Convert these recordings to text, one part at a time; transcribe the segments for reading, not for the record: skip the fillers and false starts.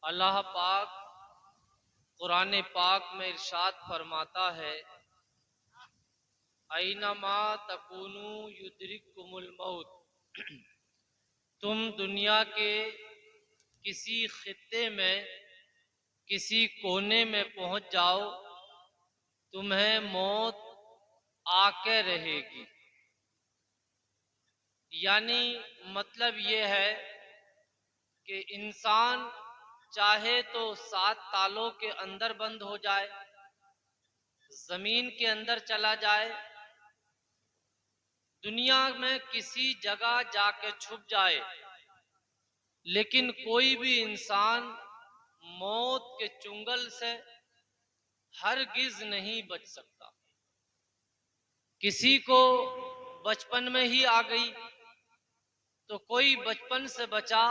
अल्लाह पाक कुरान पाक में इरशाद फरमाता है, ऐनमा तकूनु युद्रिकुमुल मौत। तुम दुनिया के किसी खित्ते में, किसी कोने में पहुंच जाओ, तुम्हें मौत आके रहेगी। यानी मतलब ये है कि इंसान चाहे तो 7 तालों के अंदर बंद हो जाए, जमीन के अंदर चला जाए, दुनिया में किसी जगह जाके छुप जाए, लेकिन कोई भी इंसान मौत के चुंगल से हरगिज नहीं बच सकता। किसी को बचपन में ही आ गई तो कोई बचपन से बचा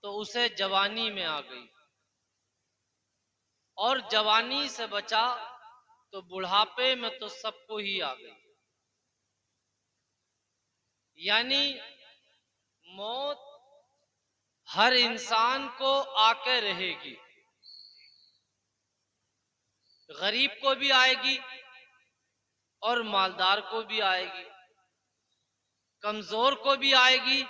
तो उसे जवानी में आ गई, और जवानी से बचा तो बुढ़ापे में तो सबको ही आ गई। यानी मौत हर इंसान को आके रहेगी। गरीब को भी आएगी और मालदार को भी आएगी, कमजोर को भी आएगी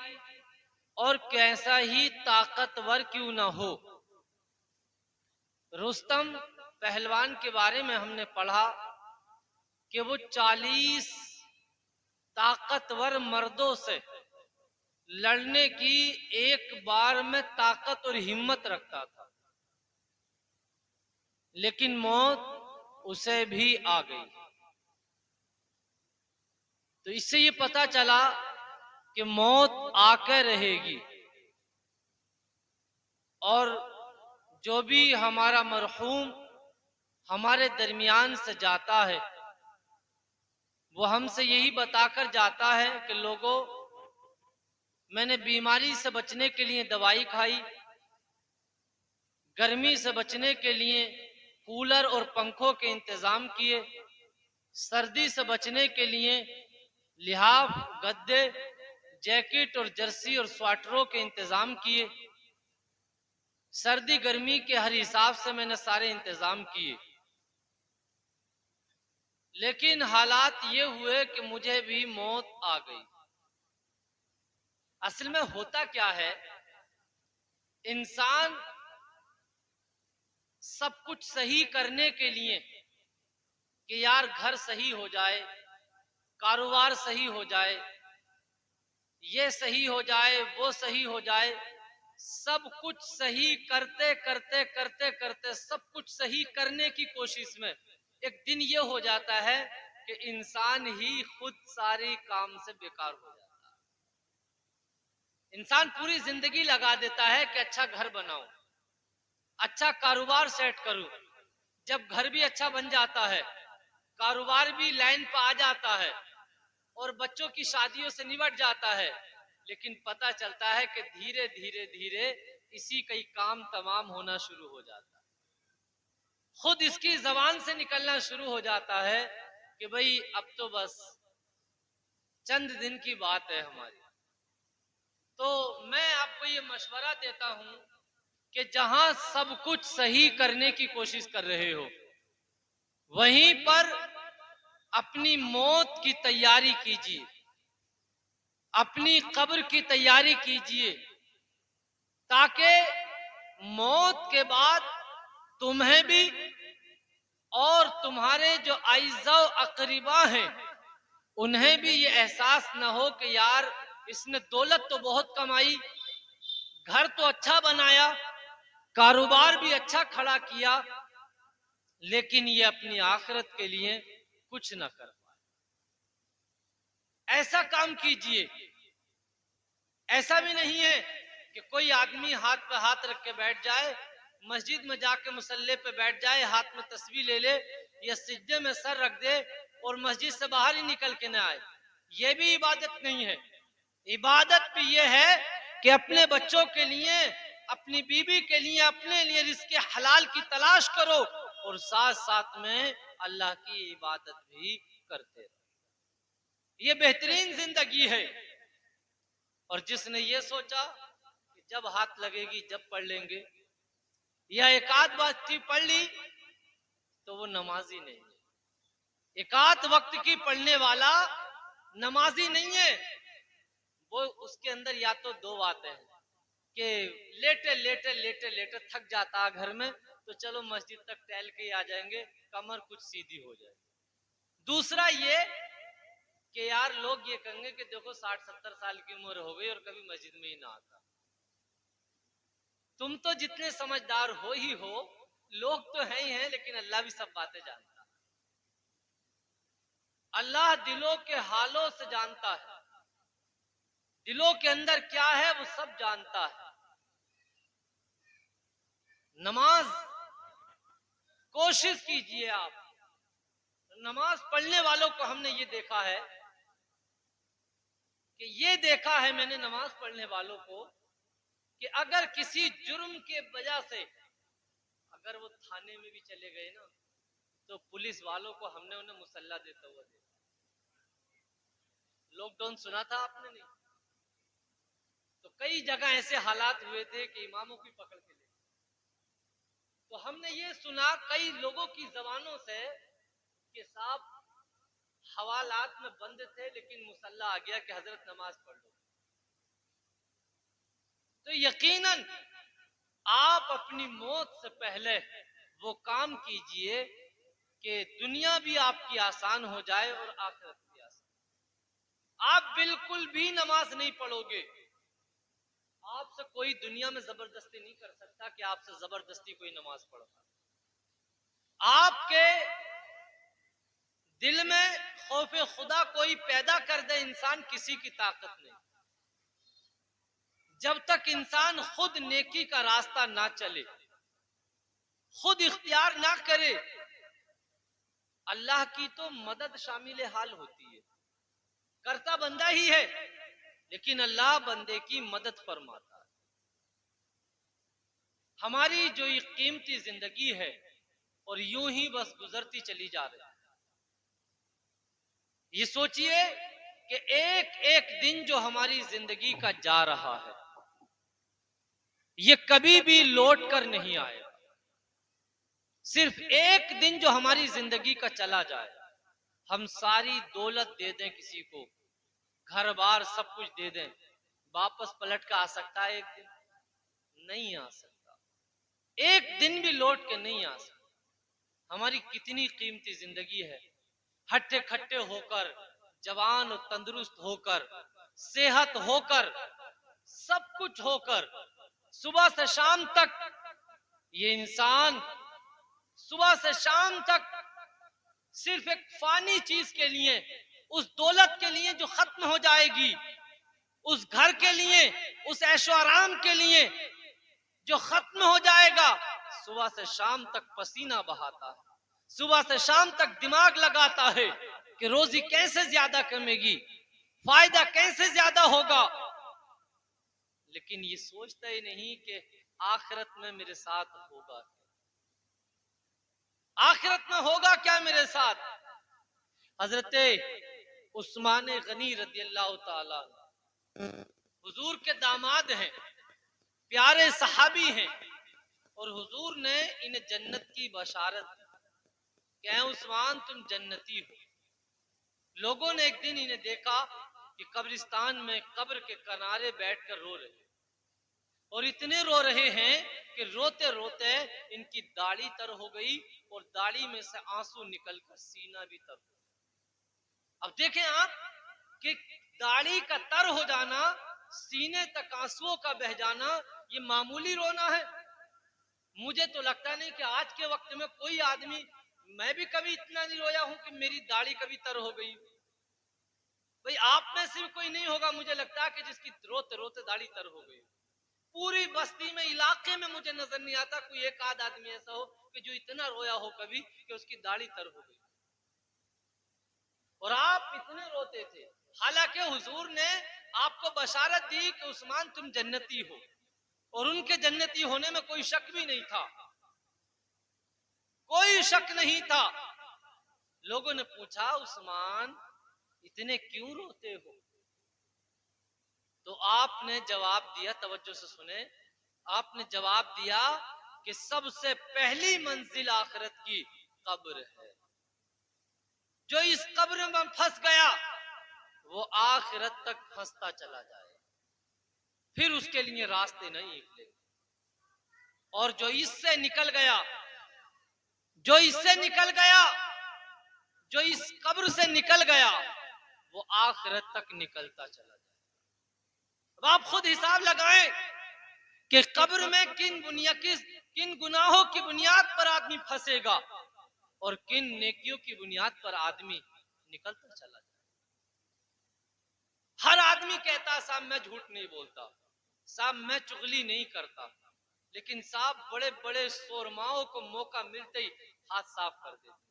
और कैसा ही ताकतवर क्यों ना हो। रुस्तम पहलवान के बारे में हमने पढ़ा कि वो 40 ताकतवर मर्दों से लड़ने की एक बार में ताकत और हिम्मत रखता था, लेकिन मौत उसे भी आ गई। तो इससे ये पता चला कि मौत आकर रहेगी, और जो भी हमारा मरहूम हमारे दरमियान से जाता है वो हमसे यही बताकर जाता है कि लोगों, मैंने बीमारी से बचने के लिए दवाई खाई, गर्मी से बचने के लिए कूलर और पंखों के इंतजाम किए, सर्दी से बचने के लिए लिहाफ, गद्दे, जैकेट और जर्सी और स्वेटरों के इंतजाम किए, सर्दी गर्मी के हर हिसाब से मैंने सारे इंतजाम किए, लेकिन हालात ये हुए कि मुझे भी मौत आ गई। असल में होता क्या है, इंसान सब कुछ सही करने के लिए कि यार घर सही हो जाए, कारोबार सही हो जाए, ये सही हो जाए, वो सही हो जाए, सब कुछ सही करते करते करते करते सब कुछ सही करने की कोशिश में एक दिन ये हो जाता है कि इंसान ही खुद सारी काम से बेकार हो जाता है। इंसान पूरी जिंदगी लगा देता है कि अच्छा घर बनाऊं, अच्छा कारोबार सेट करूं। जब घर भी अच्छा बन जाता है, कारोबार भी लाइन पर आ जाता है और बच्चों की शादियों से निपट जाता है, लेकिन पता चलता है कि धीरे धीरे धीरे इसी का ही काम तमाम होना शुरू हो जाता है। खुद इसकी जबान से निकलना शुरू हो जाता है कि भाई अब तो बस चंद दिन की बात है हमारी। तो मैं आपको ये मशवरा देता हूं कि जहां सब कुछ सही करने की कोशिश कर रहे हो, वहीं पर अपनी मौत की तैयारी कीजिए, अपनी कब्र की तैयारी कीजिए, ताकि मौत के बाद तुम्हें भी और तुम्हारे जो आइज़ा अकरीबा हैं उन्हें भी ये एहसास न हो कि यार इसने दौलत तो बहुत कमाई, घर तो अच्छा बनाया, कारोबार भी अच्छा खड़ा किया, लेकिन ये अपनी आखिरत के लिए कुछ न कर पाए। ऐसा काम कीजिए। ऐसा भी नहीं है कि कोई आदमी हाथ पे हाथ रख के बैठ जाए, मस्जिद में जाके मुसल्ले पे बैठ जाए, हाथ में तस्बीह ले ले या सिजदे में सर रख दे और मस्जिद से बाहर ही निकल के ना आए। ये भी इबादत नहीं है। इबादत भी ये है कि अपने बच्चों के लिए, अपनी बीवी के लिए, अपने लिए रिज़्क़ हलाल की तलाश करो और साथ साथ में अल्लाह की इबादत भी करते रहो। ये बेहतरीन जिंदगी है। और जिसने ये सोचा कि जब हाथ लगेगी जब पढ़ लेंगे, या एकाध वक्त की पढ़ ली तो वो नमाजी नहीं है। एकाध वक्त की पढ़ने वाला नमाजी नहीं है। वो उसके अंदर या तो दो बातें हैं कि लेटे लेटे लेटे लेटे थक जाता घर में, तो चलो मस्जिद तक टहल के आ जाएंगे, कमर कुछ सीधी हो जाए। दूसरा ये कि यार लोग ये कहेंगे कि देखो 60-70 साल की उम्र हो गई और कभी मस्जिद में ही ना आता। तुम तो जितने समझदार हो ही हो, लोग तो है ही हैं, लेकिन अल्लाह भी सब बातें जानता है। अल्लाह दिलों के हालों से जानता है, दिलों के अंदर क्या है वो सब जानता है। नमाज कोशिश कीजिए आप। नमाज पढ़ने वालों को हमने ये देखा है कि ये देखा है मैंने नमाज पढ़ने वालों को कि अगर किसी जुर्म के वजह से अगर वो थाने में भी चले गए ना, तो पुलिस वालों को हमने उन्हें मुसल्ला देता हुआ देखा। लॉकडाउन सुना था आपने? नहीं। तो कई जगह ऐसे हालात हुए थे कि इमामों की पकड़ के ले। तो हमने ये सुना कई लोगों की जबानों से कि साहब हवालात में बंद थे, लेकिन मुसल्ला आ गया कि हजरत नमाज पढ़ लो। तो यकीनन आप अपनी मौत से पहले वो काम कीजिए कि दुनिया भी आपकी आसान हो जाए और आखिरत भी आसान। आप बिल्कुल भी नमाज नहीं पढ़ोगे, आपसे कोई दुनिया में जबरदस्ती नहीं कर सकता कि आपसे जबरदस्ती कोई नमाज पढ़ो। आपके दिल में खौफे खुदा कोई पैदा कर दे इंसान, किसी की ताकत नहीं। जब तक इंसान खुद नेकी का रास्ता ना चले, खुद इख्तियार ना करे, अल्लाह की तो मदद शामिल हाल होती है। करता बंदा ही है, लेकिन अल्लाह बंदे की मदद फरमाता है। हमारी जो ये कीमती जिंदगी है और यूं ही बस गुजरती चली जा रही है। ये सोचिए कि एक एक दिन जो हमारी जिंदगी का जा रहा है, ये कभी भी लौट कर नहीं आएगा। सिर्फ एक दिन जो हमारी जिंदगी का चला जाए, हम सारी दौलत दे दें किसी को, घर बार सब कुछ दे दें, वापस पलट कर आ सकता है एक दिन? नहीं आ सकता। एक दिन भी लौट के नहीं आ सकता। हमारी कितनी कीमती जिंदगी है, हट्टे खट्टे होकर, जवान और तंदुरुस्त होकर, सेहत होकर, सब कुछ होकर, सुबह से शाम तक ये इंसान सुबह से शाम तक सिर्फ एक फानी चीज के लिए, उस दौलत के लिए जो खत्म हो जाएगी, उस घर के लिए, उस ऐशो आराम के लिए जो खत्म हो जाएगा, सुबह से शाम तक पसीना बहाता है, सुबह से शाम तक दिमाग लगाता है कि रोजी कैसे ज्यादा कमेगी, फायदा कैसे ज्यादा होगा, लेकिन ये सोचता ही नहीं कि आखिरत में मेरे साथ होगा, आखिरत में होगा क्या मेरे साथ। हजरत उस्मान गनी रज़ी अल्लाह ताला हुजूर के दामाद हैं, प्यारे सहाबी हैं, और हुजूर ने इन्हें जन्नत की बशारत दी कि उस्मान तुम जन्नती हो। लोगों ने एक दिन इन्हें देखा कि कब्रिस्तान में कब्र के किनारे बैठकर रो रहे, और इतने रो रहे हैं कि रोते रोते इनकी दाढ़ी तर हो गई और दाढ़ी में से आंसू निकलकर सीना भी तर हो। अब देखें आप कि दाढ़ी का तर हो जाना, सीने तक आंसुओं का बह जाना, ये मामूली रोना है? मुझे तो लगता नहीं कि आज के वक्त में कोई आदमी, मैं भी कभी इतना नहीं रोया हूं कि मेरी दाढ़ी कभी तर हो गई। भाई आप में से भी कोई नहीं होगा मुझे लगता है कि जिसकी रोते रोते दाढ़ी तर हो गई। पूरी बस्ती में, इलाके में मुझे नजर नहीं आता कोई एक आध आदमी ऐसा हो कि जो इतना रोया हो कभी कि उसकी दाढ़ी तर हो गई। और आप इतने रोते थे, हालांकि हुजूर ने आपको बशारत दी कि उस्मान तुम जन्नती हो, और उनके जन्नती होने में कोई शक भी नहीं था, कोई शक नहीं था। लोगों ने पूछा उस्मान इतने क्यों रोते हो? तो आपने जवाब दिया, तवज्जो से सुने, आपने जवाब दिया कि सबसे पहली मंजिल आखिरत की कब्र है। जो इस कब्र में फंस गया वो आखिरत तक फंसता चला जाए, फिर उसके लिए रास्ते नहीं निकले। और जो इससे निकल गया, जो इससे निकल गया, जो इस कब्र से निकल गया, वो आखिरत तक निकलता चला जाए। अब आप खुद हिसाब लगाएं कि कब्र में किन गुनाहों की बुनियाद पर आदमी फंसेगा और किन नेकियों की बुनियाद पर आदमी निकलता चला जाए। हर आदमी कहता साहब मैं झूठ नहीं बोलता, साहब मैं चुगली नहीं करता, लेकिन साहब बड़े बड़े शोरमाओं को मौका मिलते ही हाथ साफ कर देते।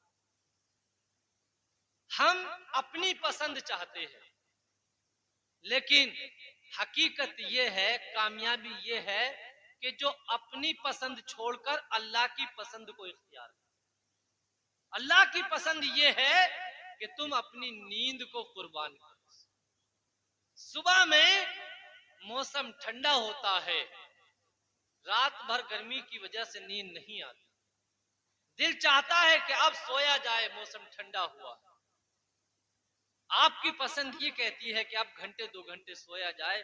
हम अपनी पसंद चाहते हैं, लेकिन हकीकत यह है, कामयाबी यह है कि जो अपनी पसंद छोड़कर अल्लाह की पसंद को इख्तियार करो। अल्लाह की पसंद यह है कि तुम अपनी नींद को कुर्बान करो। सुबह में मौसम ठंडा होता है, रात भर गर्मी की वजह से नींद नहीं आती, दिल चाहता है कि अब सोया जाए, मौसम ठंडा हुआ। आपकी पसंद ये कहती है कि अब घंटे 2 घंटे सोया जाए,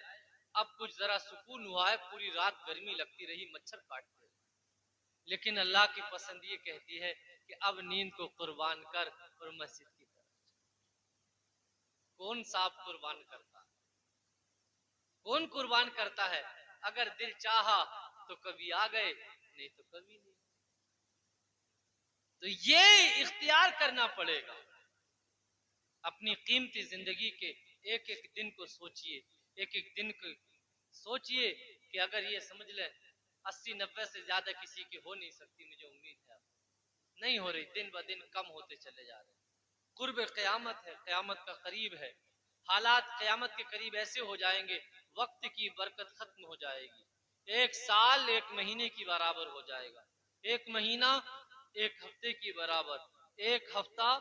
अब कुछ जरा सुकून हुआ है, पूरी रात गर्मी लगती रही, मच्छर काटते रहे। लेकिन अल्लाह की पसंद ये कहती है कि अब नींद को कुर्बान कर और मस्जिद की तरफ। कौन साहब कुर्बान करता है? कौन कुर्बान करता है? अगर दिल चाहा तो कभी आ गए, नहीं तो कभी नहीं। तो ये इख्तियार करना पड़ेगा। अपनी कीमती जिंदगी के एक एक दिन को सोचिए, एक एक दिन को सोचिए कि अगर ये समझ ले 80-90 से ज्यादा किसी की हो नहीं सकती, मुझे उम्मीद है नहीं हो रही, दिन ब दिन कम होते चले जा रहे। कुर्ब क़यामत है, क़यामत का करीब है, हालात क़यामत के करीब ऐसे हो जाएंगे, वक्त की बरकत खत्म हो जाएगी। एक साल एक महीने की बराबर हो जाएगा, एक महीना एक हफ्ते की बराबर, एक हफ्ता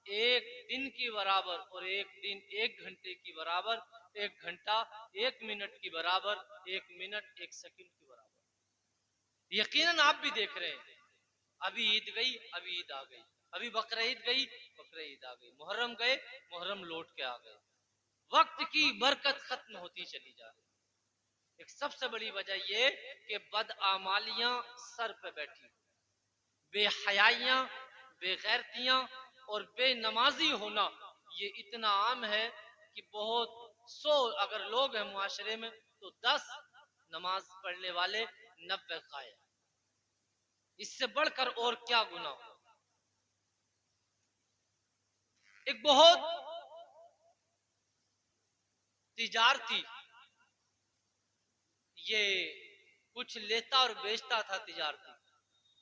एक दिन की बराबर, और एक दिन एक घंटे की बराबर, एक घंटा एक मिनट की बराबर, एक मिनट एक सेकंड की बराबर। यकीनन आप भी देख रहे हैं, अभी ईद गई, अभी ईद आ गई, अभी बकरा ईद गई, बकरा ईद आ गई, मुहर्रम गए, मुहर्रम लौट के आ गए। वक्त की बरकत खत्म होती चली जा रही। एक सबसे बड़ी वजह यह कि बदआमालियां सर पे बैठी, बेहयाइयां, बेगैरतियां और बेनमाजी होना ये इतना आम है कि बहुत 100 अगर लोग हैं मुआशरे में तो 10 नमाज पढ़ने वाले 90 कायर। इससे बढ़कर और क्या गुनाह हो। एक बहुत तिजारती, ये कुछ लेता और बेचता था, तिजारती,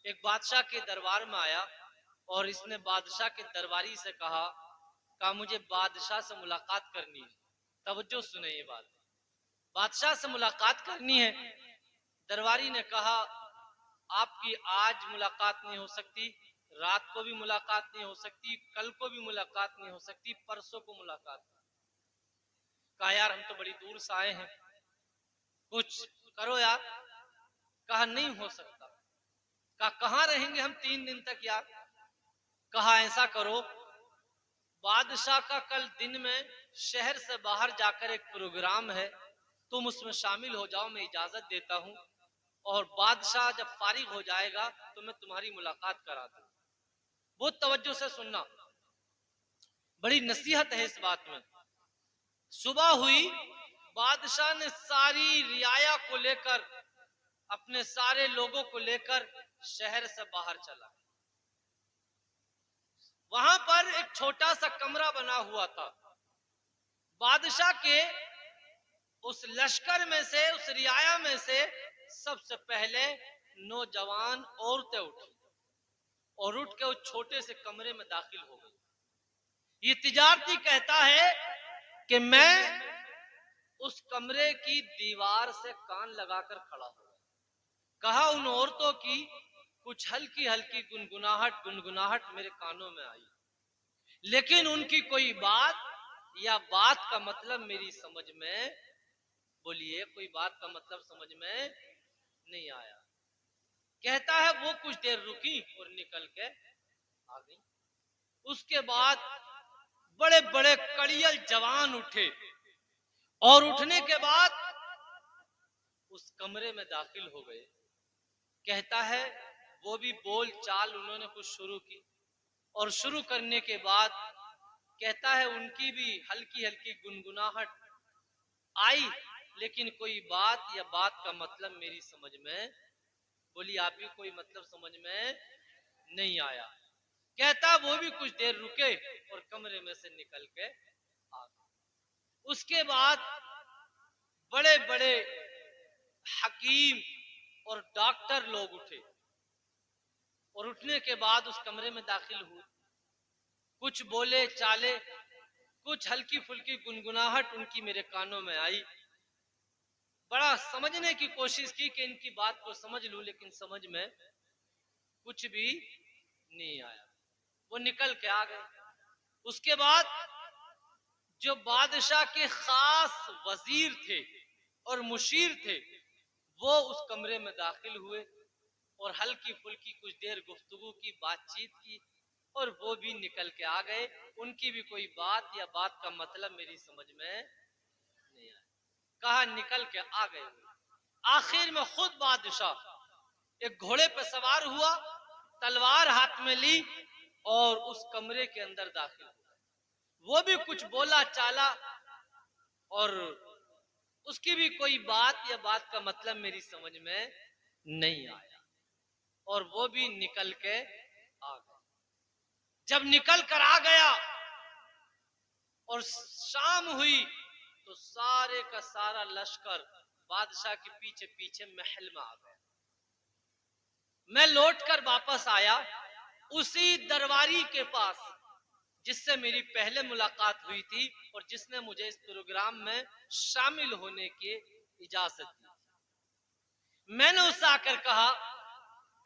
एक बादशाह के दरबार में आया और इसने बादशाह के दरबारी से कहा मुझे बादशाह से मुलाकात करनी है। तवज्जो सुने ये बात, बादशाह से मुलाकात करनी है। दरबारी ने कहा आपकी आज मुलाकात नहीं हो सकती, रात को भी मुलाकात नहीं हो सकती, कल को भी मुलाकात नहीं हो सकती, परसों को मुलाकात। कहा यार हम तो बड़ी दूर से आए हैं, कुछ करो यार। कहा नहीं हो सकता। कहा कहां रहेंगे हम 3 दिन तक यार। कहा ऐसा करो, बादशाह का कल दिन में शहर से बाहर जाकर एक प्रोग्राम है, तुम उसमें शामिल हो जाओ, मैं इजाजत देता हूं, और बादशाह जब फारिग हो जाएगा तो मैं तुम्हारी मुलाकात करा दूं। बहुत तवज्जो से सुनना, बड़ी नसीहत है इस बात में। सुबह हुई, बादशाह ने सारी रियाया को लेकर, अपने सारे लोगों को लेकर शहर से बाहर चला। वहां पर एक छोटा सा कमरा बना हुआ था। बादशाह के उस लश्कर में से, उस रियाया में से सबसे पहले नौजवान औरतें उठी और उठ के उस छोटे से कमरे में दाखिल हो गई। ये तिजारती कहता है कि मैं उस कमरे की दीवार से कान लगाकर खड़ा हो। कहा उन औरतों की कुछ हल्की हल्की गुनगुनाहट मेरे कानों में आई, लेकिन उनकी कोई बात या बात का मतलब मेरी समझ में, बोलिए कोई बात का मतलब समझ में नहीं आया। कहता है वो कुछ देर रुकी और निकल के आ गई। उसके बाद बड़े बड़े कड़ियल जवान उठे और उठने के बाद उस कमरे में दाखिल हो गए। कहता है वो भी बोल चाल उन्होंने कुछ शुरू की और शुरू करने के बाद कहता है उनकी भी हल्की हल्की गुनगुनाहट आई, लेकिन कोई बात या बात का मतलब मेरी समझ में, बोली आप भी कोई मतलब समझ में नहीं आया। कहता वो भी कुछ देर रुके और कमरे में से निकल के आ गए। उसके बाद बड़े बड़े हकीम और डॉक्टर लोग उठे और उठने के बाद उस कमरे में दाखिल हुए। कुछ बोले चाले, कुछ हल्की फुल्की गुनगुनाहट उनकी मेरे कानों में आई। बड़ा समझने की कोशिश की कि इनकी बात को समझ लूं, लेकिन समझ में कुछ भी नहीं आया। वो निकल के आ गए। उसके बाद जो बादशाह के खास वजीर थे और मुशीर थे वो उस कमरे में दाखिल हुए और हल्की फुल्की कुछ देर गुफ्तगू की, बातचीत की और वो भी निकल के आ गए। उनकी भी कोई बात या बात का मतलब मेरी समझ में नहीं आया। कहा निकल के आ गए। आखिर में खुद बादशाह एक घोड़े पर सवार हुआ, तलवार हाथ में ली और उस कमरे के अंदर दाखिल हुआ। वो भी कुछ बोला चाला और उसकी भी कोई बात या बात का मतलब मेरी समझ में नहीं आया और वो भी निकल के आ गया। जब निकल कर आ गया और शाम हुई तो सारे का सारा लश्कर बादशाह के पीछे पीछे महल में आ गया। मैं लौटकर वापस आया उसी दरबारी के पास जिससे मेरी पहले मुलाकात हुई थी और जिसने मुझे इस प्रोग्राम में शामिल होने की इजाजत दी। मैंने उससे आकर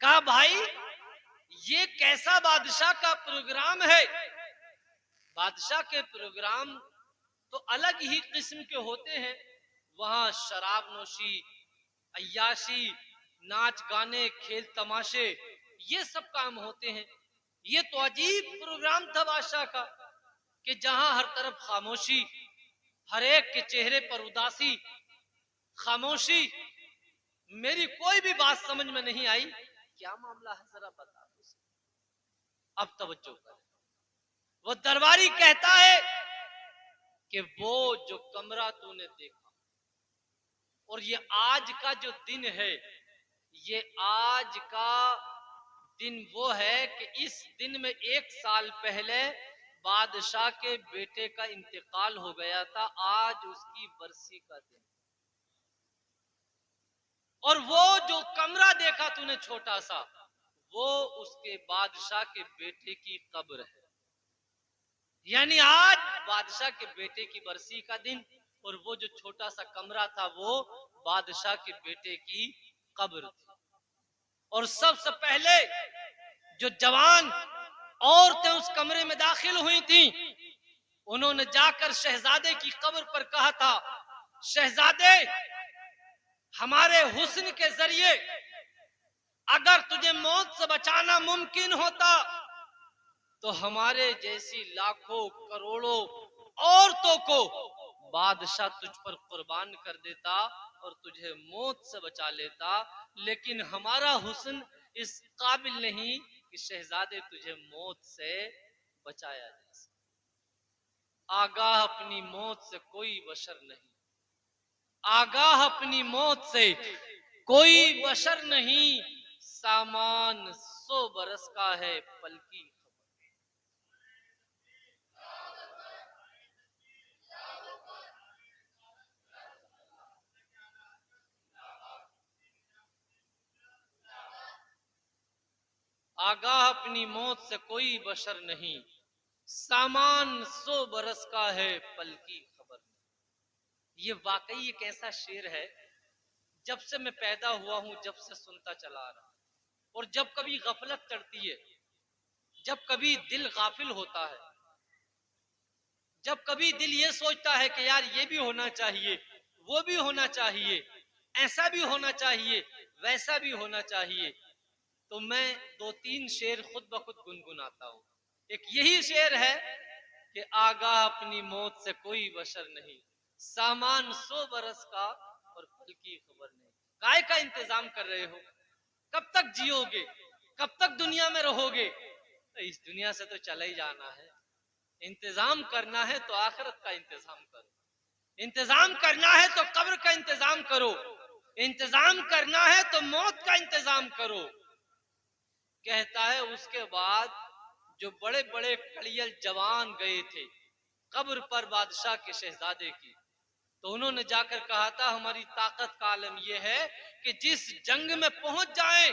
कहा भाई ये कैसा बादशाह का प्रोग्राम है? बादशाह के प्रोग्राम तो अलग ही किस्म के होते हैं। वहां शराब नोशी, अय्याशी, नाच गाने, खेल तमाशे, ये सब काम होते हैं। ये तो अजीब प्रोग्राम था बादशाह का कि जहां हर तरफ खामोशी, हर एक के चेहरे पर उदासी, खामोशी। मेरी कोई भी बात समझ में नहीं आई। क्या मामला है जरा बता। अब तवज्जो कर। वो दरबारी कहता है कि वो जो कमरा तूने देखा और ये आज का जो दिन है, ये आज का दिन वो है कि इस दिन में 1 साल पहले बादशाह के बेटे का इंतकाल हो गया था। आज उसकी बरसी का दिन। और वो जो कमरा देखा तूने छोटा सा, वो उसके बादशाह के बेटे की कब्र है। यानी आज बादशाह के बेटे की बरसी का दिन और वो जो छोटा सा कमरा था वो बादशाह के बेटे की कब्र थी। और सबसे पहले जो जवान औरतें उस कमरे में दाखिल हुई थी, उन्होंने जाकर शहजादे की कब्र पर कहा था, शहजादे हमारे हुस्न के जरिए अगर तुझे मौत से बचाना मुमकिन होता तो हमारे जैसी लाखों करोड़ों औरतों को बादशाह तुझ पर कुर्बान कर देता और तुझे मौत से बचा लेता, लेकिन हमारा हुस्न इस काबिल नहीं कि शहजादे तुझे मौत से बचाया जा सके। आगाह अपनी मौत से कोई बशर नहीं, आगाह अपनी मौत से कोई बशर नहीं, सामान 100 बरस का है पल की। आगाह अपनी मौत से कोई बशर नहीं, सामान 100 बरस का है पल की खबर। ये वाकई एक ऐसा शेर है, जब से मैं पैदा हुआ हूं जब से सुनता चला आ रहा। और जब कभी गफलत चढ़ती है, जब कभी दिल गाफिल होता है, जब कभी दिल ये सोचता है कि यार ये भी होना चाहिए, वो भी होना चाहिए, ऐसा भी होना चाहिए, वैसा भी होना चाहिए, तो मैं दो तीन शेर खुद ब खुद गुनगुनाता हूं। एक यही शेर है कि आगाह अपनी मौत से कोई बशर नहीं, सामान 100 बरस का और फल की खबर नहीं। काय का इंतजाम कर रहे हो? कब तक जियोगे? कब तक दुनिया में रहोगे? तो इस दुनिया से तो चला ही जाना है। इंतजाम करना है तो आखिरत का इंतजाम करो, इंतजाम करना है तो कब्र का इंतजाम करो, इंतजाम करना है तो मौत का इंतजाम करो। कहता है उसके बाद जो बड़े बड़े कड़ियल जवान गए थे कब्र पर बादशाह के शहजादे की, तो उन्होंने जाकर कहा था हमारी ताकत का आलम यह है कि जिस जंग में पहुंच जाए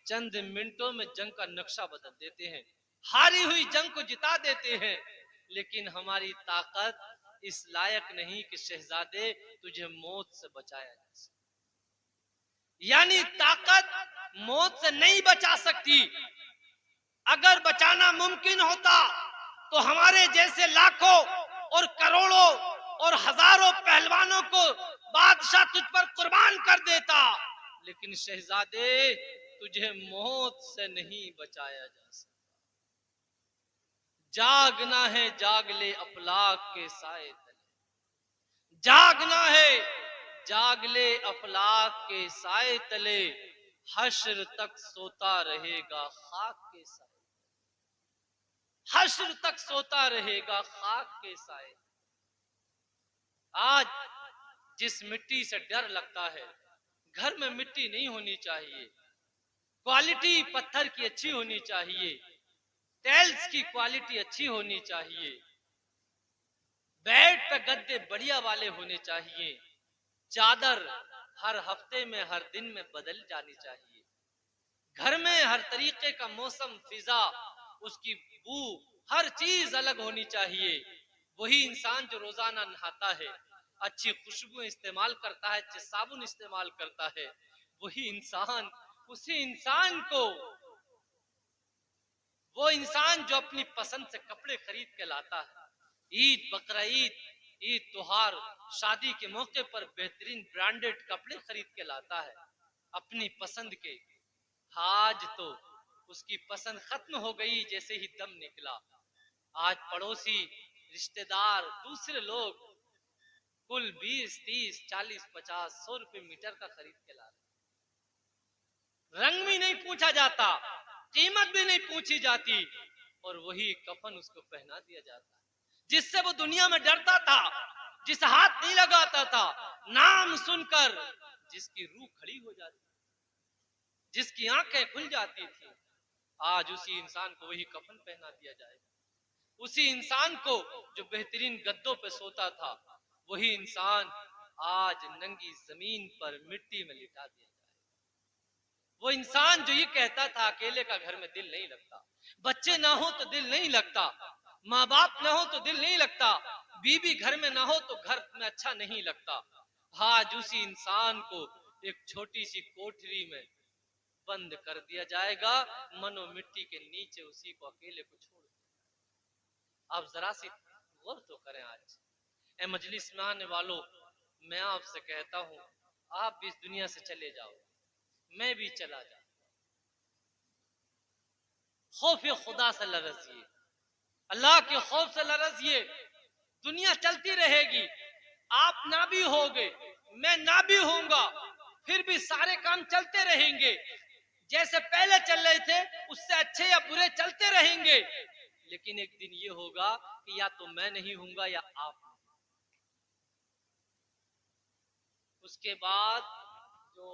चंद मिनटों में जंग का नक्शा बदल देते हैं, हारी हुई जंग को जिता देते हैं। लेकिन हमारी ताकत इस लायक नहीं कि शहजादे तुझे मौत से बचाया जा सके। यानी ताकत मौत से नहीं बचा सकती। अगर बचाना मुमकिन होता तो हमारे जैसे लाखों और करोड़ों और हजारों पहलवानों को बादशाह तुझ पर कुर्बान कर देता। लेकिन शहजादे तुझे मौत से नहीं बचाया जा सकता। जागना है जाग ले अफलाक के साए तले, जागना है जाग ले अफलाक के साए तले, हश्र तक सोता रहेगा खाक के साए, हश्र तक सोता रहेगा खाक के साए। आज जिस मिट्टी से डर लगता है, घर में मिट्टी नहीं होनी चाहिए, क्वालिटी पत्थर की अच्छी होनी चाहिए, टाइल्स की क्वालिटी अच्छी होनी चाहिए, बेड पे गद्दे बढ़िया वाले होने चाहिए, चादर हर हफ्ते में हर दिन में बदल जानी चाहिए, घर में हर तरीके का मौसम फिजा उसकी बू हर चीज अलग होनी चाहिए। वही इंसान जो रोजाना नहाता है, अच्छी खुशबू इस्तेमाल करता है, अच्छे साबुन इस्तेमाल करता है, वही इंसान उसी इंसान को वो इंसान जो अपनी पसंद से कपड़े खरीद के लाता है, ईद बकरा ईद ईद त्योहार शादी के मौके पर बेहतरीन ब्रांडेड कपड़े खरीद के लाता है अपनी पसंद के, आज तो उसकी पसंद खत्म हो गई जैसे ही दम निकला। आज पड़ोसी रिश्तेदार दूसरे लोग कुल 20 30 40 50 100 रुपए मीटर का खरीद के ला रहे, रंग भी नहीं पूछा जाता, कीमत भी नहीं पूछी जाती, और वही कफन उसको पहना दिया जाता है जिससे वो दुनिया में डरता था, जिस हाथ नहीं लगाता था, नाम सुनकर जिसकी रूह खड़ी हो जाती, जिसकी आंखें खुल जाती थी, आज उसी इंसान को वही कफन पहना दिया जाए। उसी इंसान को जो बेहतरीन गद्दों पे सोता था, वही इंसान आज नंगी जमीन पर मिट्टी में लिटा दिया जाए। वो इंसान जो ये कहता था अकेले का घर में दिल नहीं लगता, बच्चे ना हो तो दिल नहीं लगता, माँ बाप ना हो तो दिल नहीं लगता, बीवी घर में ना हो तो घर में अच्छा नहीं लगता, आज उसी इंसान को एक छोटी सी कोठरी में बंद कर दिया जाएगा, मनो मिट्टी के नीचे उसी को अकेले को छोड़ दिया। आप जरा सी गौर तो करें। आज ए मजलिस में आने वालों, मैं आपसे कहता हूं आप भी इस दुनिया से चले जाओ, मैं भी चला जाऊं, खौफ खुदा से लरजिए, अल्लाह के खौफ से लरजिए। दुनिया चलती रहेगी, आप ना भी होगे, मैं ना भी होऊंगा, फिर भी सारे काम चलते रहेंगे, जैसे पहले चल रहे थे उससे अच्छे या बुरे चलते रहेंगे। लेकिन एक दिन ये होगा कि या तो मैं नहीं होऊंगा या आप। उसके बाद जो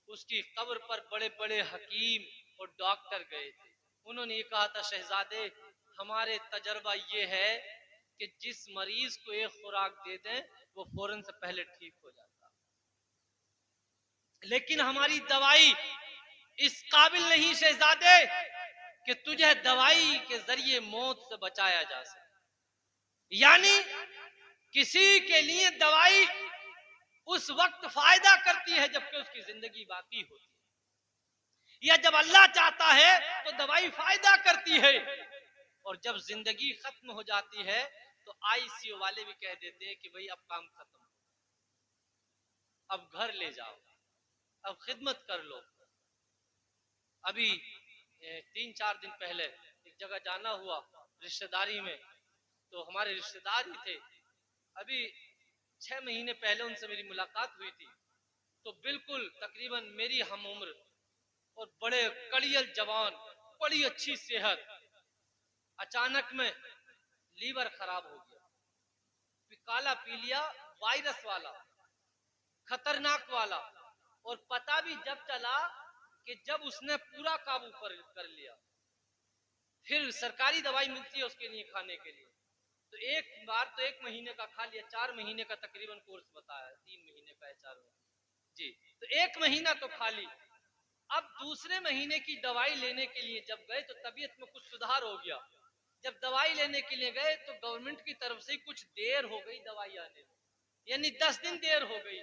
उसकी कब्र पर बड़े बड़े हकीम और डॉक्टर गए थे, उन्होंने ये कहा था शहजादे हमारे तजर्बा ये है कि जिस मरीज को एक खुराक दे दें वो फौरन से पहले ठीक हो जाता, लेकिन हमारी दवाई इस काबिल नहीं शहजादे कि तुझे दवाई के जरिए मौत से बचाया जा सके। यानी किसी के लिए दवाई उस वक्त फायदा करती है जबकि उसकी जिंदगी बाकी होती है, या जब अल्लाह चाहता है तो दवाई फायदा करती है, और जब जिंदगी खत्म हो जाती है तो आईसीयू वाले भी कह देते हैं कि भाई अब काम खत्म, अब घर ले जाओ, अब खिदमत कर लो। अभी 3-4 दिन पहले एक जगह जाना हुआ रिश्तेदारी में, तो हमारे रिश्तेदार ही थे। अभी 6 महीने पहले उनसे मेरी मुलाकात हुई थी। तो बिल्कुल तकरीबन मेरी हम उम्र और बड़े कड़ियल जवान, बड़ी अच्छी सेहत। अचानक में लीवर खराब हो गया, काला पीलिया, वायरस वाला, खतरनाक वाला। और पता भी जब चला कि जब उसने पूरा काबू कर लिया। फिर सरकारी दवाई मिलती है उसके लिए खाने के लिए, तो एक बार तो 1 महीने का खा लिया। 4 महीने का तकरीबन कोर्स बताया है, 3 महीने का है, 4 महीने जी, तो 1 महीना तो खा ली। अब दूसरे महीने की दवाई लेने के लिए जब गए तो तबीयत में कुछ सुधार हो गया। जब दवाई लेने के लिए गए तो गवर्नमेंट की तरफ से कुछ देर हो गई दवाई आने में, यानी 10 दिन देर हो गई।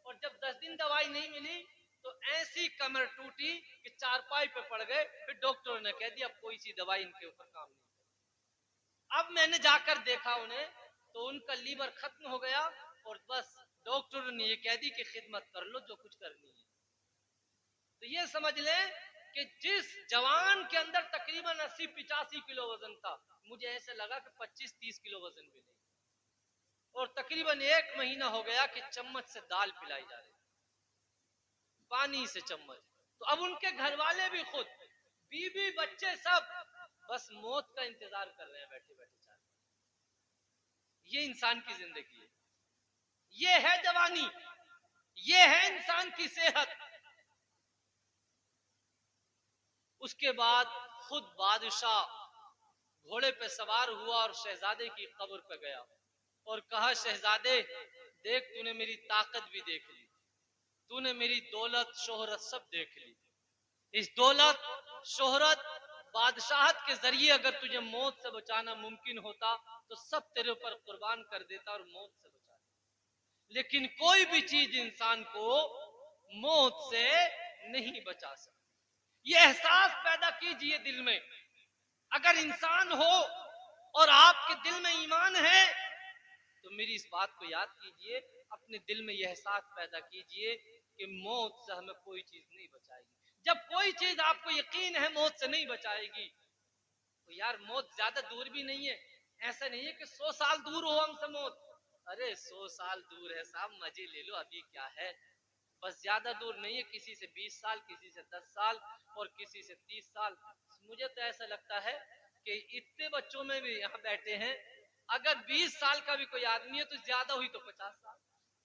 और जब 10 दिन दवाई नहीं मिली तो ऐसी कमर टूटी कि चारपाई पे पड़ गए। फिर डॉक्टरों ने कह दिया अब कोई सी दवाई इनके ऊपर काम नहीं। अब मैंने जाकर देखा उन्हें, तो उनका लीवर खत्म हो गया और बस डॉक्टरों ने ये कह दी कि खिदमत कर लो जो कुछ करनी है। तो ये समझ लें कि जिस जवान के अंदर तकरीबन 80-85 किलो वजन था, मुझे ऐसे लगा कि 25-30 किलो वजन भी नहीं। और तकरीबन 1 महीना हो गया कि चम्मच से दाल पिलाई जा रही, पानी से चम्मच। तो अब उनके घर वाले भी खुद, बीवी बच्चे सब बस मौत का इंतजार कर रहे हैं बैठे बैठे। ये इंसान की जिंदगी है, ये है जवानी, ये है इंसान की सेहत। उसके बाद खुद बादशाह घोड़े पे सवार हुआ और शहजादे की कब्र पे गया और कहा, शहजादे देख, तूने मेरी ताकत भी देख ली, तूने मेरी दौलत शोहरत सब देख ली। इस दौलत शोहरत बादशाहत के जरिए अगर तुझे मौत से बचाना मुमकिन होता तो सब तेरे ऊपर कुर्बान कर देता और मौत से बचा। लेकिन कोई भी चीज इंसान को मौत से नहीं बचा सकती। ये एहसास पैदा कीजिए दिल में। अगर इंसान हो और आपके दिल में ईमान है तो मेरी इस बात को याद कीजिए, अपने दिल में यह एहसास पैदा कीजिए कि मौत से हमें कोई चीज नहीं बचाएगी। जब कोई चीज आपको यकीन है मौत से नहीं बचाएगी, तो यार मौत ज्यादा दूर भी नहीं है। ऐसा नहीं है कि 100 साल दूर हो हमसे मौत। अरे 100 साल दूर है साहब, मजे ले लो, अभी क्या है। बस ज्यादा दूर नहीं है, किसी से 20 साल, किसी से 10 साल और किसी से 30 साल। मुझे तो ऐसा लगता है कि इतने बच्चों में भी यहाँ बैठे हैं, अगर 20 साल का भी कोई आदमी है तो ज्यादा हुई तो 50 साल,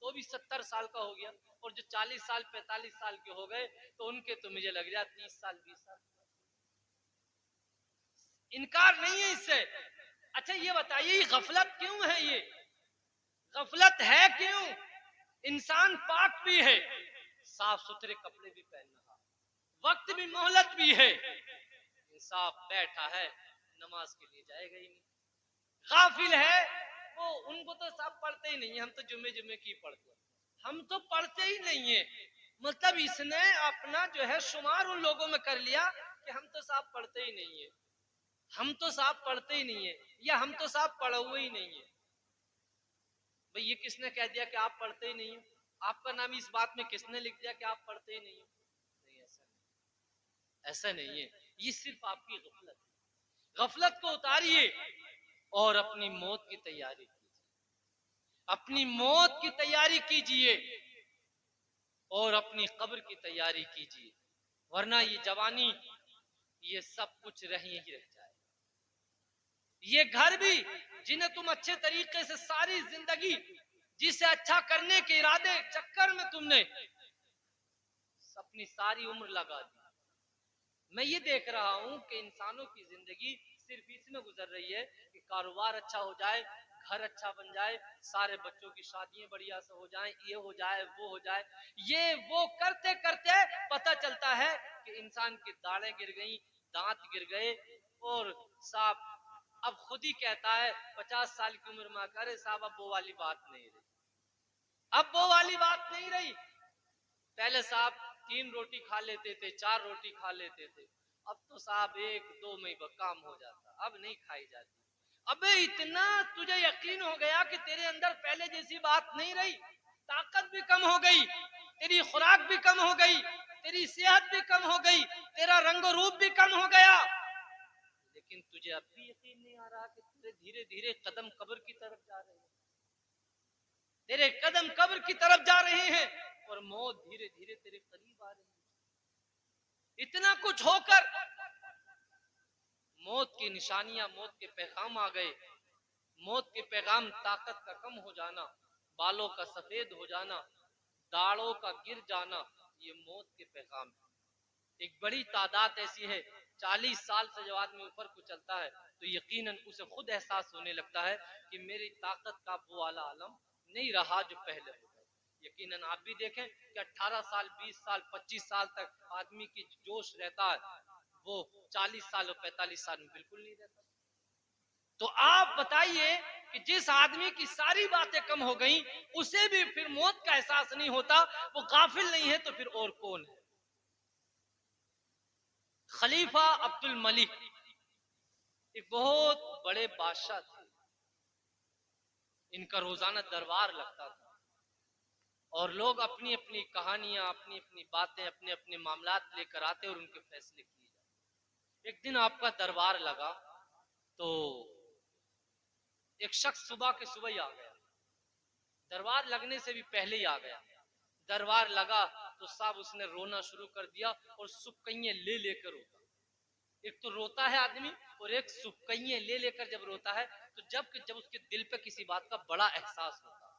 तो भी 70 साल का हो गया। और जो 40 साल 45 साल के हो गए तो उनके तो मुझे लग रहा 30 साल 20 साल। इनकार नहीं है इससे। अच्छा ये बताइए गफलत क्यों है? ये गफलत है क्यों? इंसान पाक भी है, साफ सुथरे कपड़े भी पहन रहा, वक्त भी मोहलत भी है, इंसाफ बैठा है, नमाज के लिए जाएगा ही नहीं। गाफिल है वो, उनको तो सब पढ़ते ही नहीं है। हम तो जुम्मे जुम्मे की पढ़ते, हम तो पढ़ते ही नहीं है। मतलब इसने अपना जो है शुमार उन लोगों में कर लिया कि हम तो साहब पढ़ते ही नहीं है, हम तो साहब पढ़ते ही नहीं है, या हम तो साहब पढ़ा हुआ ही नहीं है। भाई ये किसने कह दिया कि आप पढ़ते ही नहीं हो? आपका नाम इस बात में किसने लिख दिया कि आप पढ़ते ही नहीं हो? नहीं, ऐसा नहीं है। ये सिर्फ आपकी गफलत है। गफलत को उतारिए और अपनी मौत की तैयारी कीजिए, अपनी मौत की तैयारी कीजिए और अपनी कब्र की तैयारी कीजिए, वरना ये जवानी, ये सब कुछ रह ही रह जाए। ये घर भी जिन्हें तुम अच्छे तरीके से सारी जिंदगी जिसे अच्छा करने के इरादे चक्कर में तुमने अपनी सारी उम्र लगा दी। मैं ये देख रहा हूं कि इंसानों की जिंदगी सिर्फ इसमें गुजर रही है कि कारोबार अच्छा हो जाए, घर अच्छा बन जाए, सारे बच्चों की शादियां बढ़िया से हो जाएं, ये हो जाए वो हो जाए। ये वो करते करते पता चलता है कि इंसान की दाढ़ें गिर गई, दांत गिर गए और साहब अब खुद ही कहता है 50 साल की उम्र में, करे साहब अब वो वाली बात नहीं रही, अब वो वाली बात नहीं रही। पहले साहब 3 रोटी खा लेते थे, 4 रोटी खा लेते थे, अब तो साहब 1-2 में काम हो जाता, अब नहीं खाई जाती। अबे इतना तुझे यकीन हो गया कि तेरे अंदर पहले जैसी बात नहीं रही, ताकत भी कम हो गई, तेरी खुराक भी कम हो गई, तेरी सेहत भी कम हो गई, तेरा रंग रूप भी कम हो गया, लेकिन तुझे अब भी यकीन नहीं आ रहा कि तेरे धीरे धीरे कदम कब्र की तरफ जा रहे हैं, तेरे कदम कब्र की तरफ जा रहे हैं और मौत धीरे धीरे तेरे करीब आ रही है। इतना कुछ होकर मौत की निशानियां, मौत के पैगाम आ गए। मौत के पैगाम ताकत का कम हो जाना, बालों का सफेद हो जाना, दाढ़ों का गिर जाना, ये मौत के पैगाम है। एक बड़ी तादाद ऐसी है, 40 साल से जब आदमी ऊपर को चलता है तो यकीनन उसे खुद एहसास होने लगता है कि मेरी ताकत का वो वाला आलम नहीं रहा जो पहले हो गया। यकीनन आप भी देखें कि 18 साल, 20 साल, 25 साल तक आदमी की जोश रहता है, वो 40 साल और 45 साल में बिल्कुल नहीं रहता। तो आप बताइए कि जिस आदमी की सारी बातें कम हो गई, उसे भी फिर मौत का एहसास नहीं होता, वो गाफिल नहीं है तो फिर और कौन है? खलीफा अब्दुल मलिक एक बहुत बड़े बादशाह थे। इनका रोजाना दरबार लगता था और लोग अपनी अपनी कहानियां, अपनी अपनी बातें, अपने अपने मामलात लेकर आते और उनके फैसले किए जाते। एक दिन आपका दरबार लगा तो एक शख्स सुबह के सुबह ही आ गया, दरबार लगने से भी पहले ही आ गया। दरबार लगा तो साहब उसने रोना शुरू कर दिया और सुक्कइयां ले लेकर रोता। एक तो रोता है आदमी और एक सुक्कइयां ले लेकर जब रोता है तो जब उसके दिल पे किसी बात का बड़ा एहसास होता है,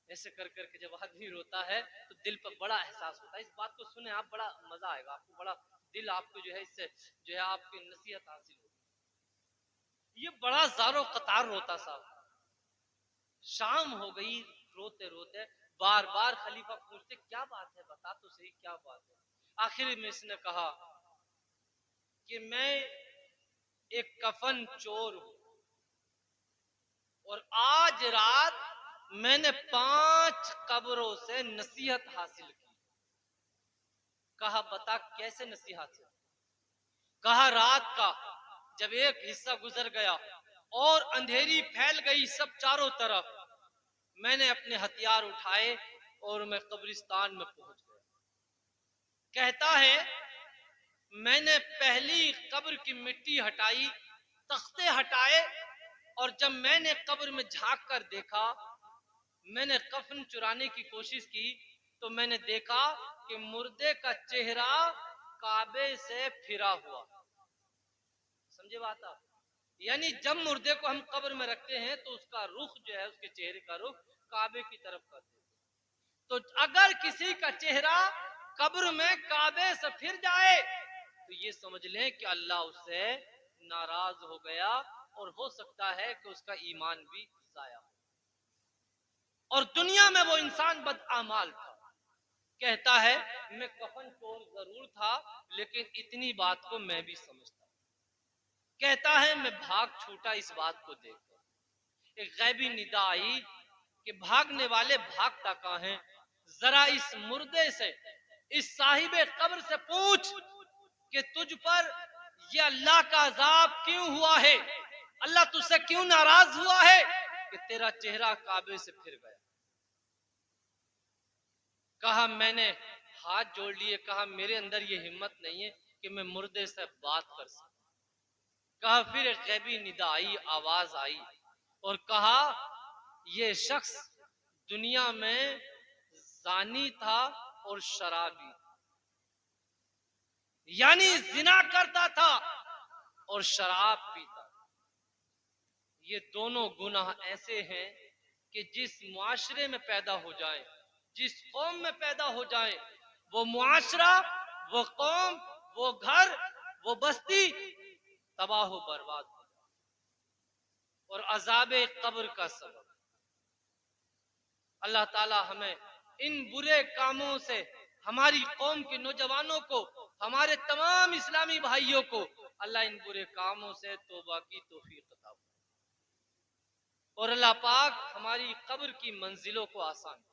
ऐसे कर करके जब आदमी रोता है तो दिल पर बड़ा एहसास होता है। इस बात को सुने आप, बड़ा मजा आएगा आपको, बड़ा दिल आपको जो है इससे जो है आपकी नसीहत हासिल होगी। ये बड़ा ज़ारो कतार रोता साहब, शाम हो गई, रोते रोते बार बार खलीफा पूछते क्या बात है, बता तो सही क्या बात है। आखिर में इसने कहा कि मैं एक कफन चोर हूं और आज रात मैंने 5 कब्रों से नसीहत हासिल की। कहा बता कैसे नसीहत? कहा रात का जब एक हिस्सा गुजर गया और अंधेरी फैल गई सब चारों तरफ, मैंने अपने हथियार उठाए और मैं कब्रिस्तान में पहुंच गया। कहता है मैंने पहली कब्र की मिट्टी हटाई, तख्ते हटाए और जब मैंने कब्र में झांक कर देखा, मैंने कफन चुराने की कोशिश की तो मैंने देखा कि मुर्दे का चेहरा काबे से फिरा हुआ। समझे बात आप? यानी जब मुर्दे को हम कब्र में रखते हैं तो उसका रुख जो है, उसके चेहरे का रुख काबे की तरफ करते हैं। तो अगर किसी का चेहरा कब्र में काबे से फिर जाए तो ये समझ लें कि अल्लाह उससे नाराज हो गया और हो सकता है कि उसका ईमान भी जाया हो और दुनिया में वो इंसान बदआमाल था। कहता है मैं कफन चोर जरूर था लेकिन इतनी बात को मैं भी समझता। कहता है मैं भाग छूटा इस बात को देखकर। एक गैबी निदा आई कि भागने वाले भागता कहां है, जरा इस मुर्दे से, इस साहिबे कब्र से पूछ कि तुझ पर ये अल्लाह का अजाब क्यों हुआ है, अल्लाह तुझसे क्यों नाराज हुआ है कि तेरा चेहरा काबे से फिर गया। कहा मैंने हाथ जोड़ लिए, कहा मेरे अंदर ये हिम्मत नहीं है कि मैं मुर्दे से बात कर सकूं। कहा फिर एक गैबी निदा आई, आवाज आई और कहा ये शख्स दुनिया में जानी था और शराबी, यानी जिना करता था और शराब पीता। ये दोनों गुनाह ऐसे हैं कि जिस मुआशरे में पैदा हो जाए, जिस कौम में पैदा हो जाए, वो मुआशरा, वो कौम, वो घर, वो बस्ती तबाह बर्बाद हो जाए और अजाबे कब्र का सबब। अल्लाह ताला हमें इन बुरे कामों से, हमारी कौम के नौजवानों को, हमारे तमाम इस्लामी भाइयों को अल्लाह इन बुरे कामों से तौबा की तौफीक अता फरमाए और अल्लाह पाक हमारी कब्र की मंजिलों को आसान।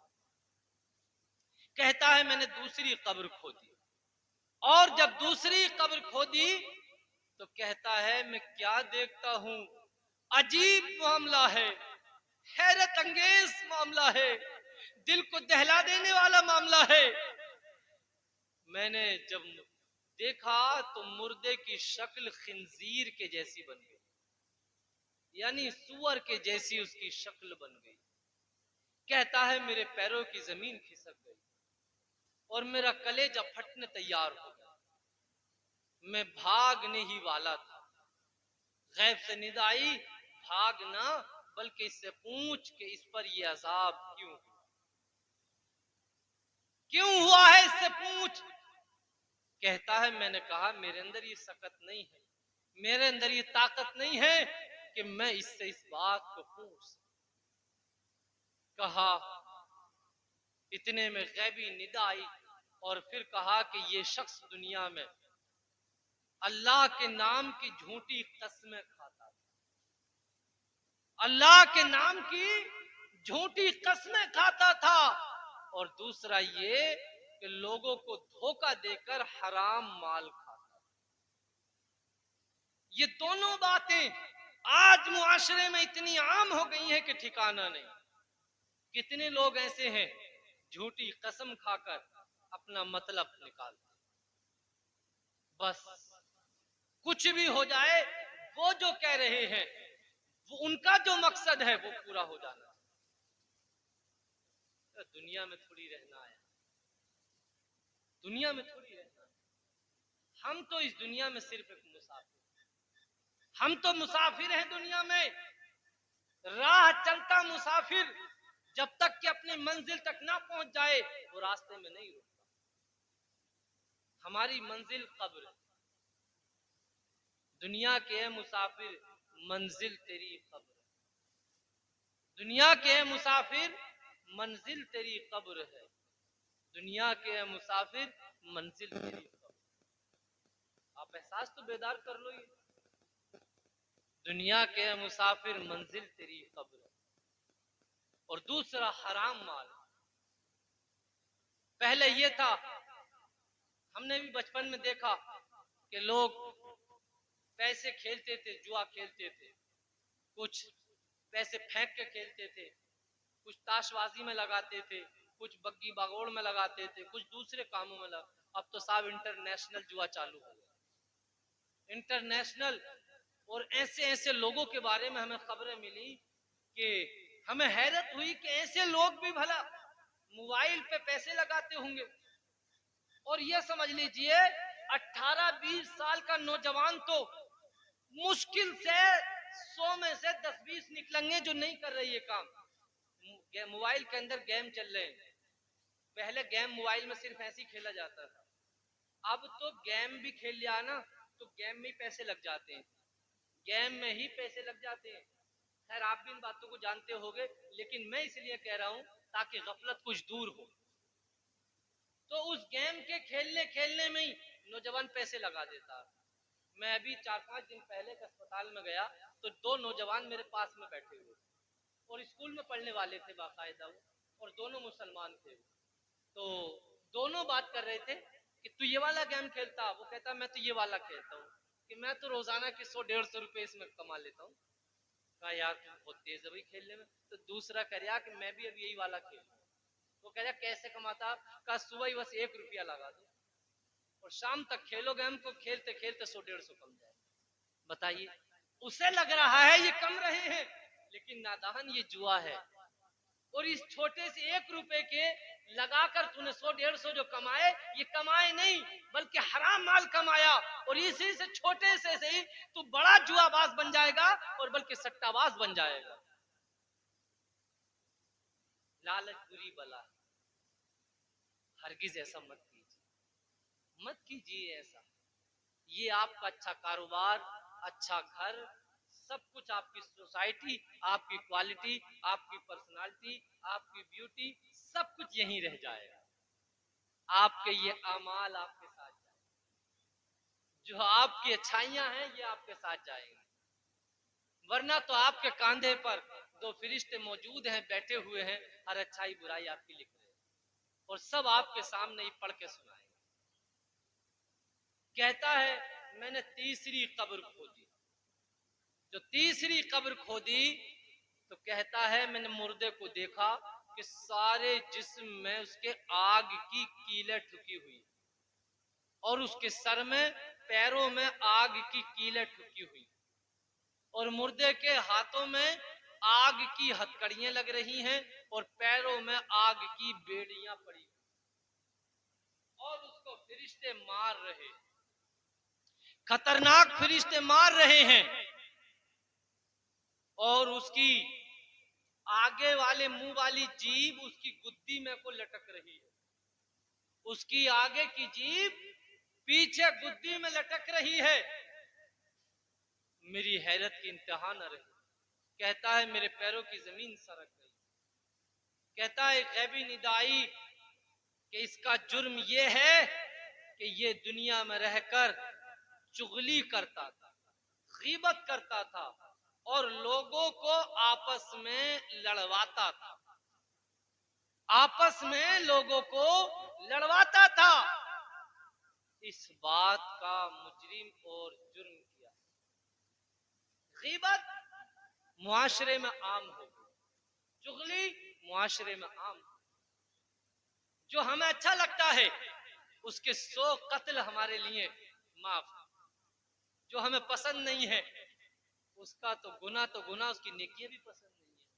कहता है मैंने दूसरी कब्र खोदी और जब दूसरी कब्र खोदी तो कहता है मैं क्या देखता हूं, अजीब मामला है, हैरत अंगेज मामला है, दिल को दहला देने वाला मामला है। मैंने जब देखा तो मुर्दे की शक्ल खिंजीर के जैसी बन गई, यानी सुअर के जैसी उसकी शक्ल बन गई। कहता है मेरे पैरों की जमीन खिसक गई और मेरा कलेजा फटने तैयार हो गया। मैं भागने ही वाला था, गैब से निदा आई, भागना बल्कि इससे पूछ के इस पर यह अजाब क्यों हुआ है, इससे पूछ। कहता है मैंने कहा मेरे अंदर ये सकत नहीं है, मेरे अंदर ये ताकत नहीं है कि मैं इससे इस बात को पूछ। कहा इतने में गैबी निदा आई और फिर कहा कि ये शख्स दुनिया में अल्लाह के नाम की झूठी कस्में खाता था, अल्लाह के नाम की झूठी कस्में खाता था, और दूसरा ये कि लोगों को धोखा देकर हराम माल खाता। ये दोनों बातें आज मुआशरे में इतनी आम हो गई हैं कि ठिकाना नहीं। कितने लोग ऐसे हैं झूठी कसम खाकर अपना मतलब निकालते, बस कुछ भी हो जाए वो जो कह रहे हैं वो उनका जो मकसद है वो पूरा हो जाना। तो दुनिया में थोड़ी रहना है, दुनिया में थोड़ी रहना है। हम तो इस दुनिया में सिर्फ एक मुसाफिर, हम तो मुसाफिर हैं दुनिया में। राह चलता मुसाफिर जब तक कि अपनी मंजिल तक ना पहुंच जाए वो रास्ते में नहीं रुकता। हमारी मंजिल कब्र है। दुनिया के मुसाफिर मंजिल तेरी कब्र है, दुनिया के मुसाफिर मंजिल तेरी कब्र है, दुनिया के मुसाफिर मंजिल तेरी कब्र। आप एहसास तो बेदार कर लो, ये दुनिया के मुसाफिर मंजिल तेरी कब्र है। और दूसरा हराम माल। पहले ये था, हमने भी बचपन में देखा कि लोग पैसे खेलते थे, जुआ खेलते थे, कुछ पैसे फेंक के खेलते थे, कुछ ताशबाजी में लगाते थे, कुछ बग्गी बागोड़ में लगाते थे, कुछ दूसरे कामों में अब तो साहब इंटरनेशनल जुआ चालू हो गया, इंटरनेशनल। और ऐसे ऐसे लोगों के बारे में हमें खबरें मिली कि हमें हैरत हुई कि ऐसे लोग भी भला मोबाइल पे पैसे लगाते होंगे। और यह समझ लीजिए 18-20 साल का नौजवान तो मुश्किल से 100 में से 10-20 निकलेंगे जो नहीं कर रही है काम। मोबाइल के अंदर गेम चल रहे हैं। पहले गेम मोबाइल में सिर्फ ऐसे ही खेला जाता था, अब तो गेम भी खेल लिया ना तो गेम में ही पैसे लग जाते हैं, गेम में ही पैसे लग जाते हैं। खैर आप भी इन बातों को जानते होंगे, लेकिन मैं इसलिए कह रहा हूं ताकि गफलत कुछ दूर हो। तो उस गेम के खेलने खेलने में ही नौजवान पैसे लगा देता। मैं अभी 4-5 दिन पहले अस्पताल में गया तो 2 नौजवान मेरे पास में बैठे हुए और स्कूल में पढ़ने वाले थे बाकायदा, और दोनों मुसलमान थे। तो दोनों बात कर रहे थे कि तू ये वाला गेम खेलता, वो कहता मैं तो ये वाला खेलता हूँ, कि मैं तो रोजाना के 100-150 रुपए इसमें कमा लेता हूँ। कहा यार तू बहुत तेज है भाई खेलने में। तो दूसरा कह रहा कि मैं भी अब यही वाला खेल। वो कह रहा कैसे कमाता? कहा सुबह ही बस 1 रुपया लगा दो और शाम तक खेलो गेम को, खेलते खेलते 100-150 कम जाए। बताइए, उसे लग रहा है ये कम रहे हैं, लेकिन नादान ये जुआ है। और इस छोटे से 1 रुपए के लगाकर तूने 100-150 जो कमाए, ये कमाए नहीं बल्कि हराम माल कमाया। और इसी से छोटे से ही तू बड़ा जुआबाज बन जाएगा और बल्कि सट्टाबाज बन जाएगा। लालच बुरी बला, हरगिज ऐसा मत कीजिए, मत कीजिए ऐसा। ये आपका अच्छा कारोबार, अच्छा घर, सब कुछ, आपकी सोसाइटी, आपकी क्वालिटी, आपकी पर्सनालिटी, आपकी ब्यूटी, सब कुछ यहीं रह जाएगा। आपके ये अमाल आपके साथ जाएंगे, जो आपकी अच्छाइयां हैं ये आपके साथ जाएंगे। वरना तो आपके कांधे पर 2 फरिश्ते मौजूद हैं, बैठे हुए हैं, हर अच्छाई बुराई आपकी लिख रहे हैं और सब आपके सामने ही पढ़ के सुनाएंगे। कहता है मैंने तीसरी कब्र खोदी। जो तीसरी कब्र खोदी तो कहता है मैंने मुर्दे को देखा कि सारे जिस्म में उसके आग की कीलें ठुकी हुई, और उसके सर में पैरों में आग की कीलें ठुकी हुई और मुर्दे के हाथों में आग की हथकड़ियां लग रही हैं और पैरों में आग की बेड़ियां पड़ी और उसको फरिश्ते मार रहे, खतरनाक फरिश्ते मार रहे हैं और उसकी आगे वाले मुंह वाली जीभ उसकी गुद्दी में को लटक रही है, उसकी आगे की जीभ पीछे गुद्दी में लटक रही है। मेरी हैरत की इंतहा न रही। कहता है मेरे पैरों की जमीन सरक गई। कहता है गैबी निदाई कि इसका जुर्म ये है कि ये दुनिया में रहकर चुगली करता था, गीबत करता था और लोगों को आपस में लड़वाता था, आपस में लोगों को लड़वाता था। इस बात का मुजरिम और जुर्म किया। गीबत मुआशरे में आम हो गई, चुगली मुआशरे में आम। जो हमें अच्छा लगता है उसके 100 कत्ल हमारे लिए माफ, जो हमें पसंद नहीं है उसका तो गुना, उसकी नेकियां भी पसंद नहीं है।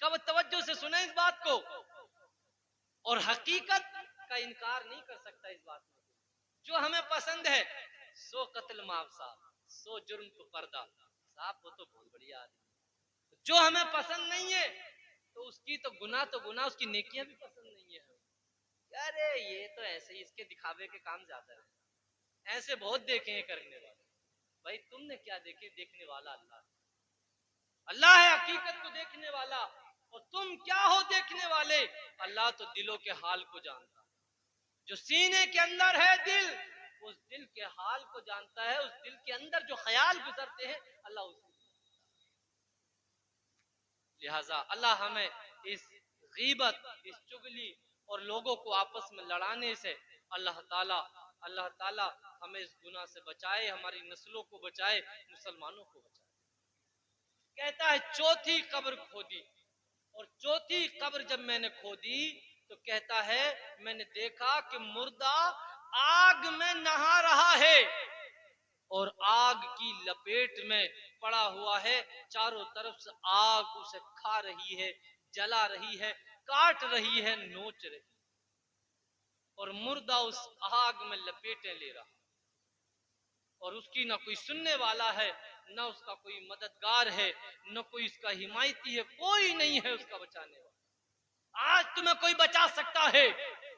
कब तवज्जो से सुने इस बात को, और हकीकत का इनकार नहीं कर सकता इस बात में। जो हमें पसंद है 100 कत्ल माफ साहब, 100 जुर्म तो पर्दा साहब, वो तो बहुत बढ़िया आदमी। जो हमें पसंद नहीं है तो उसकी तो गुना, उसकी नेकियां भी पसंद नहीं है। अरे ये तो ऐसे ही इसके दिखावे के काम ज्यादा है, ऐसे बहुत देखे हैं करने वाले। भाई तुमने क्या देखे, देखने वाला अल्लाह, अल्लाह है हकीकत को देखने वाला, और तुम क्या हो देखने वाले। अल्लाह तो दिलों के हाल को जानता, जो सीने के अंदर है दिल, उस दिल के हाल को जानता है। उस दिल के अंदर जो ख्याल गुजरते हैं अल्लाह उसको। लिहाजा अल्लाह हमें इस गीबत, इस चुगली और लोगों को आपस में लड़ाने से अल्लाह ताला हमें इस गुनाह से बचाए, हमारी नस्लों को बचाए, मुसलमानों को बचाए। कहता है चौथी कब्र खोदी, और चौथी कब्र जब मैंने खोदी तो कहता है मैंने देखा कि मुर्दा आग में नहा रहा है और आग की लपेट में पड़ा हुआ है। चारों तरफ से आग उसे खा रही है, जला रही है, काट रही है, नोच रही, और मुर्दा उस आग में लपेटे ले रहा, और उसकी ना कोई सुनने वाला है, ना उसका कोई मददगार है, न कोई उसका हिमायती है, कोई नहीं है उसका बचाने वाला। आज तुम्हें कोई बचा सकता है,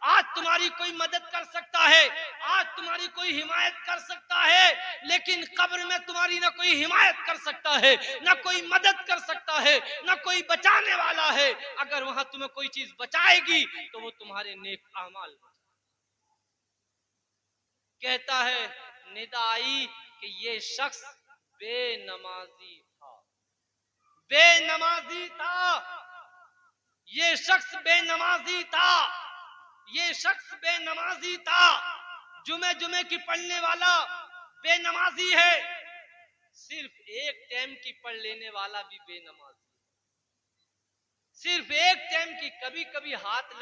आज तुम्हारी कोई मदद कर सकता है, आज तुम्हारी कोई हिमायत कर सकता है, लेकिन कब्र में तुम्हारी ना कोई हिमायत कर सकता है, ना कोई मदद कर सकता है, ना कोई बचाने वाला है। अगर वहां तुम्हें कोई चीज बचाएगी तो वो तुम्हारे नेक अमाल। कहता है निदाई कि ये शख्स बेनमाजी था, बेनमाजी था, ये शख्स बेनमाजी था, ये शख्स बेनमाजी था। जुमे जुमे की पढ़ने वाला बेनमाजी है, सिर्फ एक टाइम की पढ़ लेने वाला भी बेनमाजी, सिर्फ एक टाइम की, कभी कभी हाथ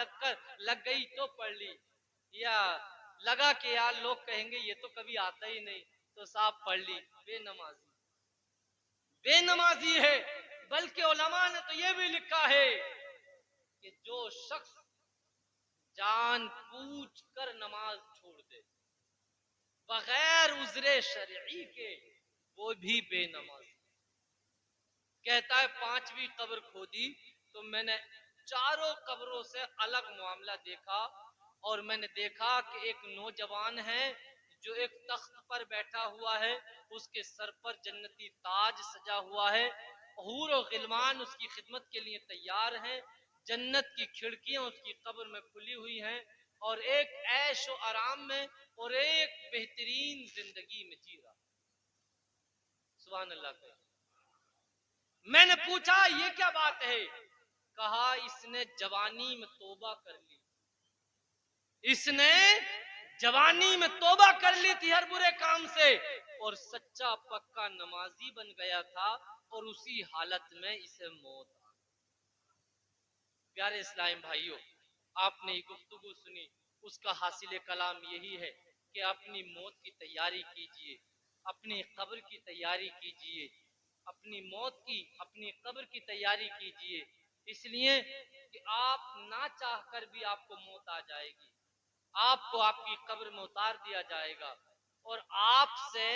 लग गई तो पढ़ ली, या लगा कि यार लोग कहेंगे ये तो कभी आता ही नहीं तो साफ पढ़ ली, बेनमाजी, बेनमाजी है। बल्कि उलमा ने तो ये भी लिखा है कि जो शख्स जान पूछ कर नमाज छोड़ दे बगैर उज़्रे शरई के, वो भी बेनमाज। कहता है पांचवी कब्र खोदी तो मैंने चारों कब्रों से अलग मामला देखा, और मैंने देखा कि एक नौजवान है जो एक तख्त पर बैठा हुआ है, उसके सर पर जन्नती ताज सजा हुआ है, हूर और गिलमान उसकी खिदमत के लिए तैयार हैं, जन्नत की खिड़कियां उसकी कब्र में खुली हुई हैं, और एक ऐश और आराम में और एक बेहतरीन जिंदगी में जी रहा। सुभान अल्लाह। मैंने पूछा ये क्या बात है, कहा इसने जवानी में तौबा कर ली, इसने जवानी में तौबा कर ली थी हर बुरे काम से, और सच्चा पक्का नमाजी बन गया था, और उसी हालत में इसे मौत आ। प्यारे इस्लाम भाइयों, आपने ये गुफ्तगू सुनी, उसका हासिल कलाम यही है कि अपनी मौत की तैयारी कीजिए, अपनी कब्र की तैयारी कीजिए, अपनी मौत की, अपनी कब्र की तैयारी कीजिए, इसलिए कि आप ना चाह कर भी आपको मौत आ जाएगी, आपको आपकी कब्र में उतार दिया जाएगा और आपसे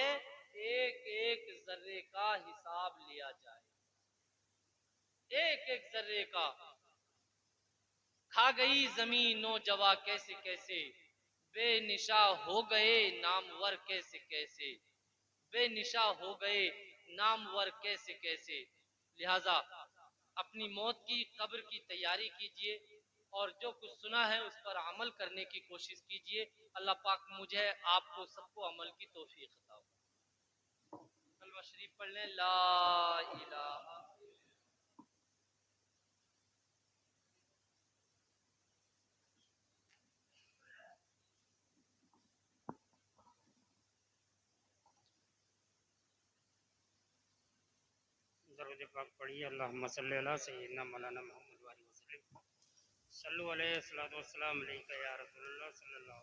एक एक जर्रे का हिसाब लिया जाएगा, एक एक जर्रे का। खा गई जमीन नौजवा कैसे कैसे, बेनिशा हो गए नामवर कैसे कैसे, बेनिशा हो गए नामवर कैसे कैसे। लिहाजा अपनी मौत की, कब्र की तैयारी कीजिए और जो कुछ सुना है उस पर अमल करने की कोशिश कीजिए। अल्लाह पाक मुझे, आपको, सबको अमल की तौफीक अता हो। कलमा शरीफ पढ़ लें, ला इलाहा। दरूद पाक पढ़िए। अल्लाहुम्मा सल्ली अला सय्यिदना मौलाना मुहम्मद व आलिहि वसल्लम। सल्लु अलैहि सल्लल्लाहु अलैहि या रसूलल्लाह सल्लल्लाहु